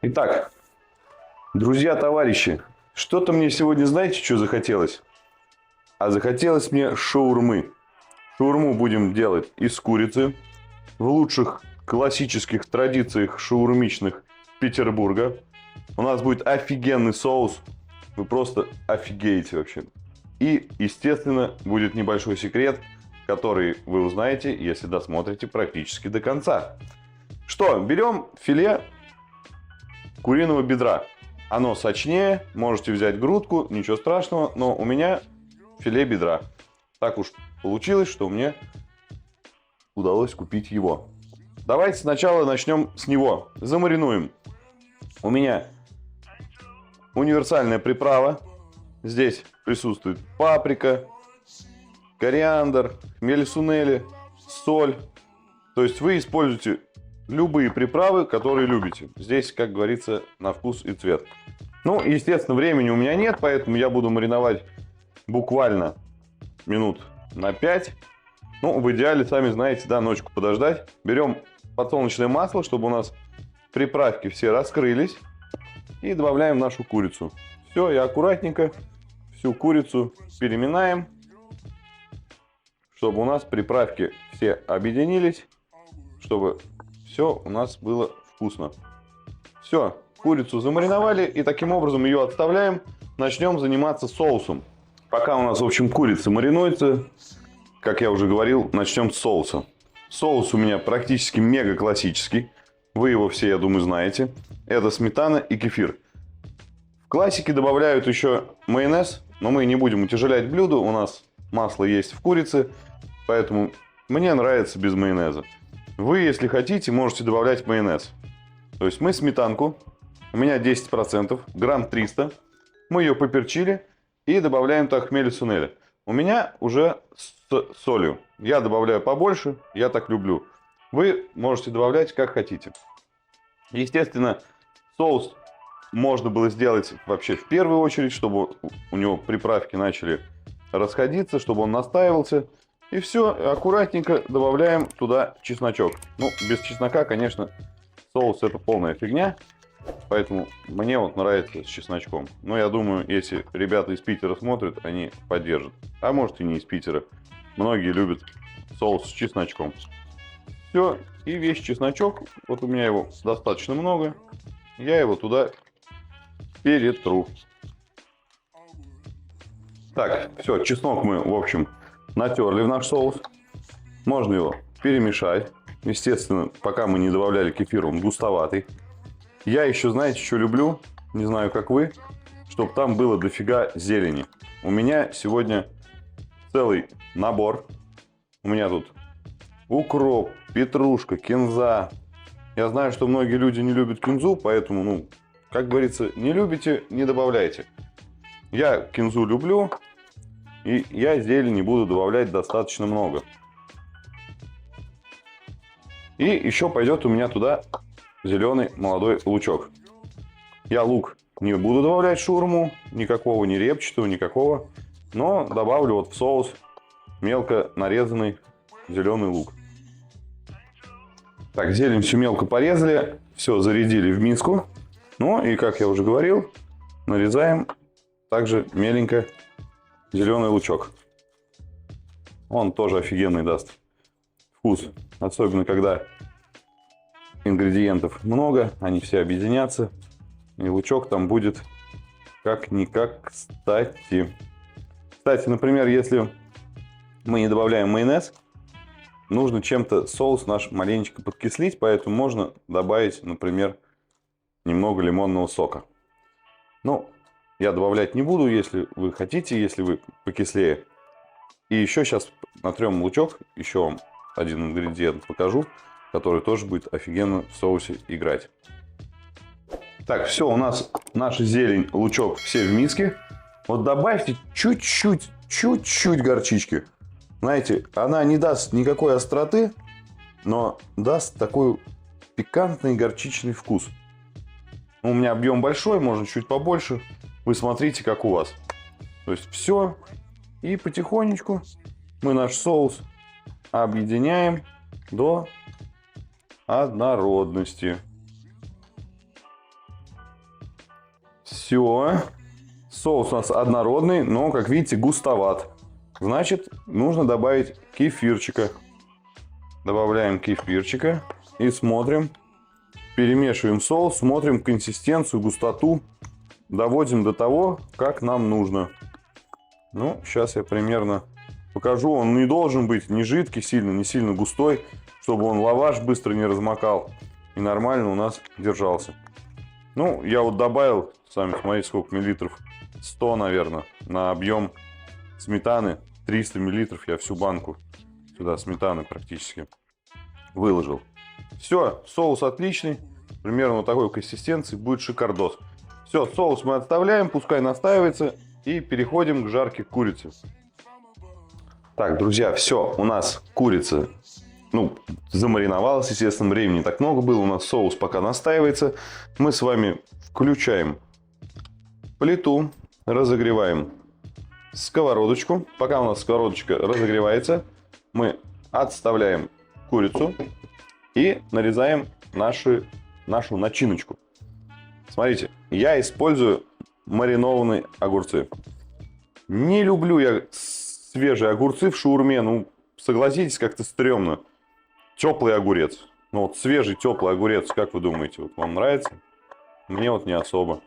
Итак, друзья, товарищи, что-то мне сегодня, знаете, что захотелось? А захотелось мне шаурмы. Шаурму будем делать из курицы в лучших классических традициях шаурмичных Петербурга. У нас будет офигенный соус. Вы просто офигеете вообще. И, естественно, будет небольшой секрет, который вы узнаете, если досмотрите практически до конца. Что, берем филе куриного бедра. Оно сочнее, можете взять грудку, ничего страшного, но у меня филе бедра. Так уж получилось, что мне удалось купить его. Давайте сначала начнем с него. Замаринуем. У меня универсальная приправа. Здесь присутствует паприка, кориандр, хмели-сунели, соль. То есть вы используете любые приправы, которые любите. Здесь, как говорится, на вкус и цвет. Ну, естественно, времени у меня нет, поэтому я буду мариновать буквально минут на 5. Ну, в идеале, сами знаете, да, ночку подождать. Берем подсолнечное масло, чтобы у нас приправки все раскрылись. И добавляем нашу курицу. Все, и аккуратненько всю курицу переминаем, чтобы у нас приправки все объединились, чтобы все у нас было вкусно. Все, курицу замариновали, и таким образом ее отставляем. Начнем заниматься соусом. Пока у нас, в общем, курица маринуется, как я уже говорил, начнем с соуса. Соус у меня практически мега классический. Вы его все, я думаю, знаете. Это сметана и кефир. В классике добавляют еще майонез, но мы не будем утяжелять блюдо. У нас масло есть в курице, поэтому мне нравится без майонеза. Вы, если хотите, можете добавлять майонез. То есть мы сметанку, у меня 10%, грамм 300. Мы ее поперчили и добавляем так хмели-сунели. У меня уже с солью. Я добавляю побольше, я так люблю. Вы можете добавлять как хотите. Естественно, соус можно было сделать вообще в первую очередь, чтобы у него приправки начали расходиться, чтобы он настаивался. И все, аккуратненько добавляем туда чесночок. Ну, без чеснока, конечно, соус это полная фигня. Поэтому мне вот нравится с чесночком. Но я думаю, если ребята из Питера смотрят, они поддержат. А может и не из Питера. Многие любят соус с чесночком. Все, и весь чесночок, вот у меня его достаточно много. Я его туда перетру. Так, все, чеснок мы, в общем, натерли в наш соус. Можно его перемешать. Естественно, пока мы не добавляли кефир, он густоватый. Я еще, знаете, что люблю? Не знаю, как вы. Чтобы там было дофига зелени. У меня сегодня целый набор. У меня тут укроп, петрушка, кинза. Я знаю, что многие люди не любят кинзу, поэтому, ну, как говорится, не любите, не добавляйте. Я кинзу люблю, и я зелени буду добавлять достаточно много. И еще пойдет у меня туда зеленый молодой лучок. Я лук не буду добавлять в шаурму, никакого, ни репчатого, никакого. Но добавлю вот в соус мелко нарезанный зеленый лук. Так, зелень все мелко порезали, все зарядили в миску. Ну и, как я уже говорил, нарезаем также меленько зеленый лучок. Он тоже офигенный даст вкус. Особенно, когда ингредиентов много, они все объединятся. И лучок там будет как-никак кстати. Кстати, например, если мы не добавляем майонез, нужно чем-то соус наш маленечко подкислить, поэтому можно добавить, например, немного лимонного сока. Ну, я добавлять не буду, если вы хотите, если вы покислее. И еще сейчас натрем лучок, еще вам один ингредиент покажу, который тоже будет офигенно в соусе играть. Так, все, у нас наша зелень, лучок все в миске. Вот добавьте чуть-чуть горчички. Знаете, она не даст никакой остроты, но даст такой пикантный горчичный вкус. У меня объем большой, можно чуть побольше. Вы смотрите, как у вас. То есть все. И потихонечку мы наш соус объединяем до однородности. Все. Соус у нас однородный, но, как видите, густоват. Значит, нужно добавить кефирчика. Добавляем кефирчика и смотрим. Перемешиваем соус, смотрим консистенцию, густоту. Доводим до того, как нам нужно. Ну, сейчас я примерно покажу. Он не должен быть ни жидкий сильно, не сильно густой, чтобы он лаваш быстро не размокал и нормально у нас держался. Ну, я вот добавил, сами смотрите, сколько миллилитров. 100, наверное, на объем сметаны. 300 миллилитров я всю банку сюда сметаны практически выложил. Все, соус отличный. Примерно вот такой консистенции будет шикардос. Все, соус мы отставляем, пускай настаивается. И переходим к жарке курицы. Так, друзья, все, у нас курица, замариновалась, естественно, времени не так много было. У нас соус пока настаивается. Мы с вами включаем плиту, разогреваем сковородочку. Пока у нас сковородочка разогревается, мы отставляем курицу и нарезаем нашу начиночку. Смотрите, я использую маринованные огурцы. Не люблю я свежие огурцы в шаурме. Согласитесь, как-то стрёмно. Теплый огурец. Вот свежий теплый огурец, как вы думаете, вот вам нравится? Мне вот не особо.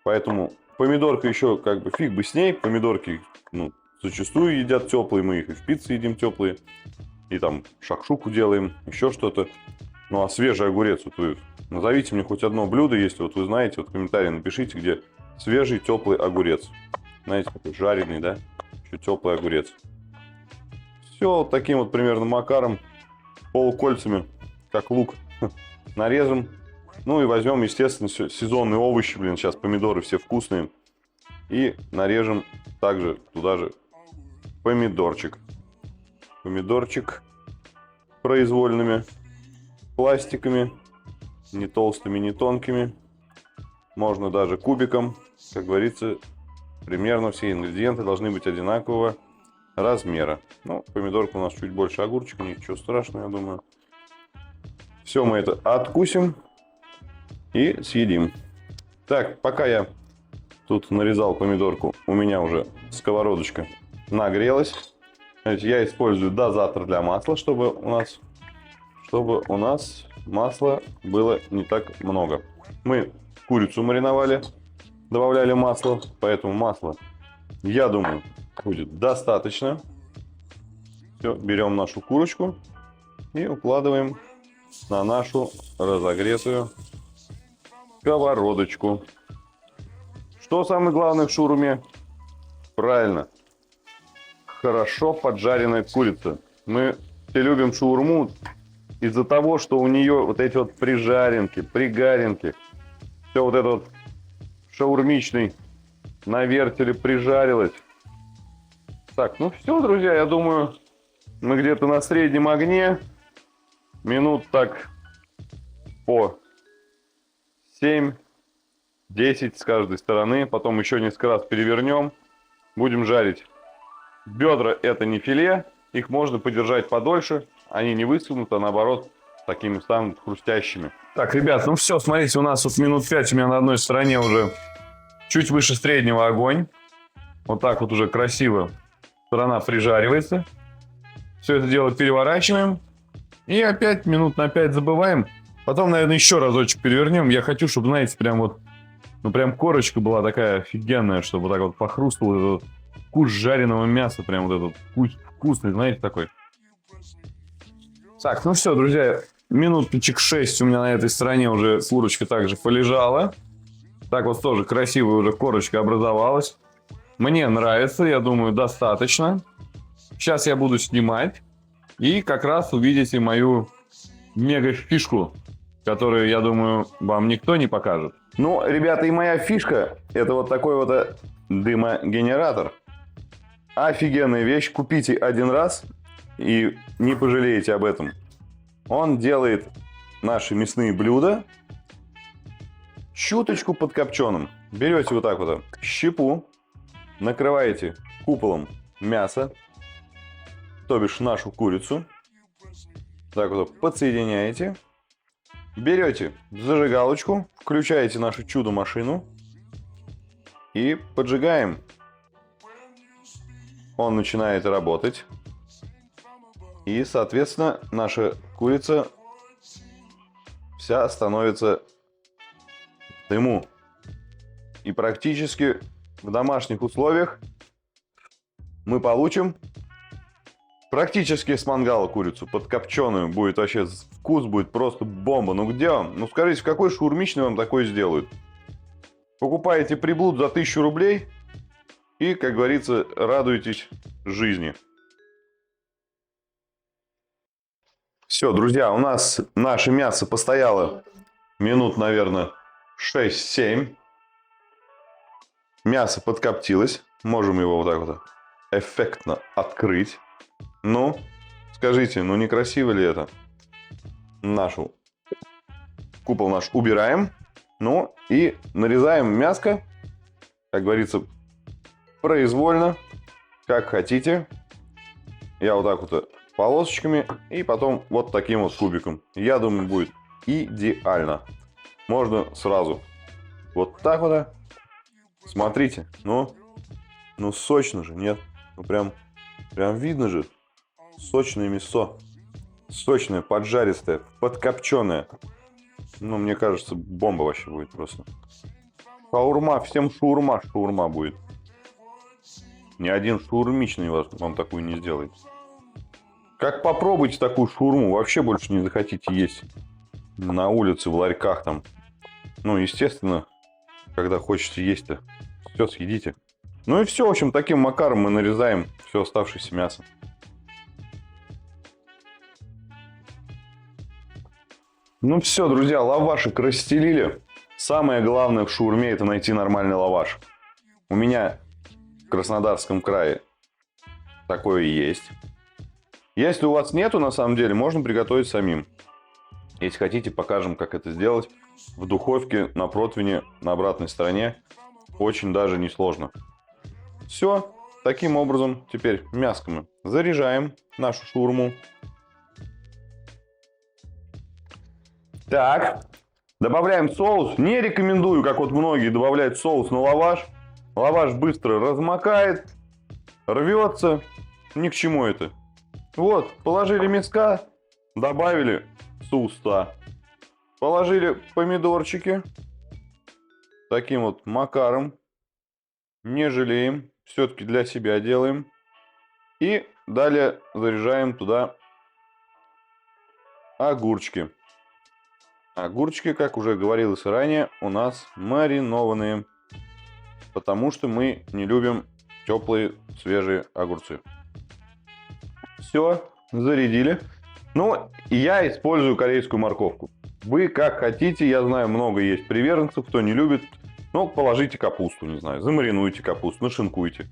Поэтому помидорка еще как бы фиг бы с ней. Помидорки, зачастую едят теплые. Мы их и в пицце едим теплые. И там шакшуку делаем, еще что-то. Ну а свежий огурец, вот вы назовите мне хоть одно блюдо, если вот вы знаете, вот в комментарии напишите, где свежий теплый огурец. Знаете, такой жареный, да? Еще теплый огурец. Все вот таким вот примерно макаром, полукольцами, как лук, нарежем. Ну и возьмем, естественно, сезонные овощи, сейчас помидоры все вкусные. И нарежем также туда же помидорчик. Помидорчик произвольными пластиками, не толстыми, не тонкими. Можно даже кубиком. Как говорится, примерно все ингредиенты должны быть одинакового размера. Ну, помидорка у нас чуть больше огурчика, ничего страшного, я думаю. Все мы это откусим и съедим. Так, пока я тут нарезал помидорку, у меня уже сковородочка нагрелась. Я использую дозатор для масла, чтобы у нас масла было не так много. Мы курицу мариновали, добавляли масло, поэтому масла, я думаю, будет достаточно. Все, берем нашу курочку и укладываем на нашу разогретую сковородочку. Что самое главное в шаурме? Правильно, хорошо поджаренная курица. Мы все любим шаурму из-за того, что у нее вот эти вот прижаренки, пригаренки, все вот это вот шаурмичный на вертеле прижарилось. Так, ну все, друзья, я думаю, мы где-то на среднем огне минут так по 7-10 с каждой стороны. Потом еще несколько раз перевернем. Будем жарить. Бедра это не филе, их можно подержать подольше. Они не высунут, а наоборот такими станут хрустящими. Так, ребят, ну все, смотрите, у нас вот минут 5 у меня на одной стороне уже чуть выше среднего огонь. Вот так вот уже красиво сторона прижаривается. Все это дело переворачиваем. И опять минут на 5 забываем. Потом, наверное, еще разочек перевернем. Я хочу, чтобы, знаете, прям вот, прям корочка была такая офигенная, чтобы вот так вот похрустывал этот вкус жареного мяса. Прям вот этот вкусный, знаете, такой. Так, ну все, друзья, минуточек 6 у меня на этой стороне уже курочка также полежала. Так вот тоже красивая уже корочка образовалась. Мне нравится, я думаю, достаточно. Сейчас я буду снимать. И как раз увидите мою мега-фишку, которую, я думаю, вам никто не покажет. Ну, ребята, и моя фишка — это вот такой вот дымогенератор. Офигенная вещь. Купите один раз и не пожалеете об этом. Он делает наши мясные блюда чуточку подкопченым. Берете вот так вот щепу, накрываете куполом мяса, то бишь нашу курицу. Так вот подсоединяете. Берете зажигалочку, включаете нашу чудо-машину и поджигаем. Он начинает работать. И, соответственно, наша курица вся становится в дыму. И практически в домашних условиях мы получим практически с мангала курицу подкопченую. Будет вообще вкус, будет просто бомба. Ну где вам? Ну скажите, в какой шаурмичный вам такой сделают? Покупаете приблуд за 1000 рублей и, как говорится, радуетесь жизни. Все, друзья, у нас наше мясо постояло минут, наверное, 6-7. Мясо подкоптилось. Можем его вот так вот эффектно открыть. Ну, скажите, ну некрасиво ли это? Купол наш убираем. Ну и нарезаем мяско, как говорится, произвольно, как хотите. Я вот так вот полосочками и потом вот таким вот кубиком. Я думаю, будет идеально. Можно сразу вот так вот. Смотрите, ну сочно же, нет? Ну прям видно же. Сочное мясо. Сочное, поджаристое, подкопченое. Ну, мне кажется, бомба вообще будет просто. Шаурма, всем шаурма будет. Ни один шаурмичный вам такую не сделает. Как попробуйте такую шаурму, вообще больше не захотите есть. На улице, в ларьках там. Ну, естественно, когда хочете есть-то, все съедите. Ну и все, в общем, таким макаром мы нарезаем все оставшееся мясо. Ну все, друзья, лавашек расстелили. Самое главное в шаурме — это найти нормальный лаваш. У меня в Краснодарском крае такое есть. Если у вас нету, на самом деле, можно приготовить самим. Если хотите, покажем, как это сделать. В духовке, на противне, на обратной стороне. Очень даже несложно. Все, таким образом теперь мяско мы заряжаем нашу шаурму. Так, добавляем соус. Не рекомендую, как вот многие, добавлять соус на лаваш. Лаваш быстро размокает, рвется. Ни к чему это. Вот, положили мяска, добавили соуса. Положили помидорчики. Таким вот макаром. Не жалеем. Все-таки для себя делаем. И далее заряжаем туда огурчики. Огурчики, как уже говорилось ранее, у нас маринованные. Потому что мы не любим теплые свежие огурцы. Все, зарядили. Ну, я использую корейскую морковку. Вы как хотите, я знаю, много есть приверженцев, кто не любит. Ну, положите капусту, не знаю, замаринуйте капусту, нашинкуйте.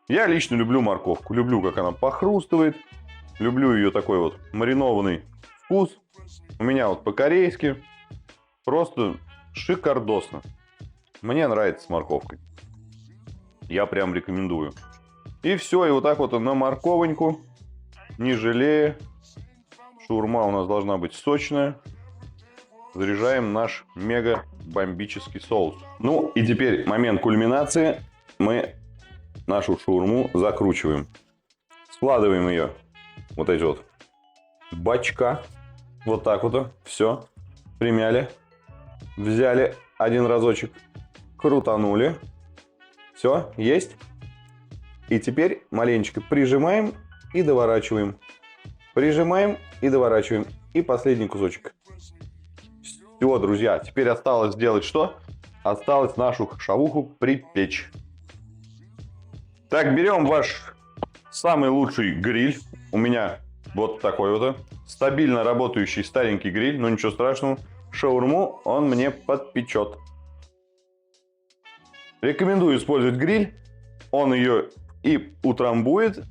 Я лично люблю морковку. Люблю, как она похрустывает. Люблю ее такой вот маринованный вкус. У меня вот по-корейски. Просто шикардосно. Мне нравится с морковкой. Я прям рекомендую. И все, и вот так вот на морковоньку, не жалея. Шаурма у нас должна быть сочная. Заряжаем наш мега бомбический соус. Ну и теперь момент кульминации. Мы нашу шаурму закручиваем. Складываем ее вот эти вот бачка. Вот так вот. Все. Примяли. Взяли один разочек. Крутанули. Все. Есть. И теперь маленечко прижимаем и доворачиваем. Прижимаем и доворачиваем. И последний кусочек. Все, друзья. Теперь осталось сделать что? Осталось нашу шавуху припечь. Так, берем ваш самый лучший гриль. У меня вот такой вот. Стабильно работающий старенький гриль. Но ничего страшного. Шаурму он мне подпечет. Рекомендую использовать гриль. Он ее и утрамбует,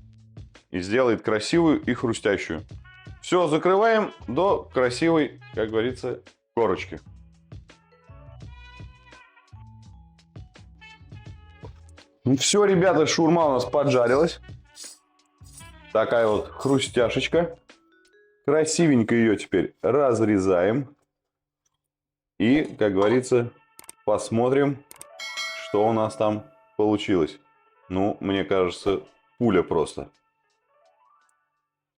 и сделает красивую и хрустящую. Все, закрываем до красивой, как говорится, корочки. Ну все, ребята, шаурма у нас поджарилась. Такая вот хрустяшечка. Красивенько ее теперь разрезаем. И, как говорится, посмотрим, Что у нас там получилось? Ну, мне кажется, пуля просто.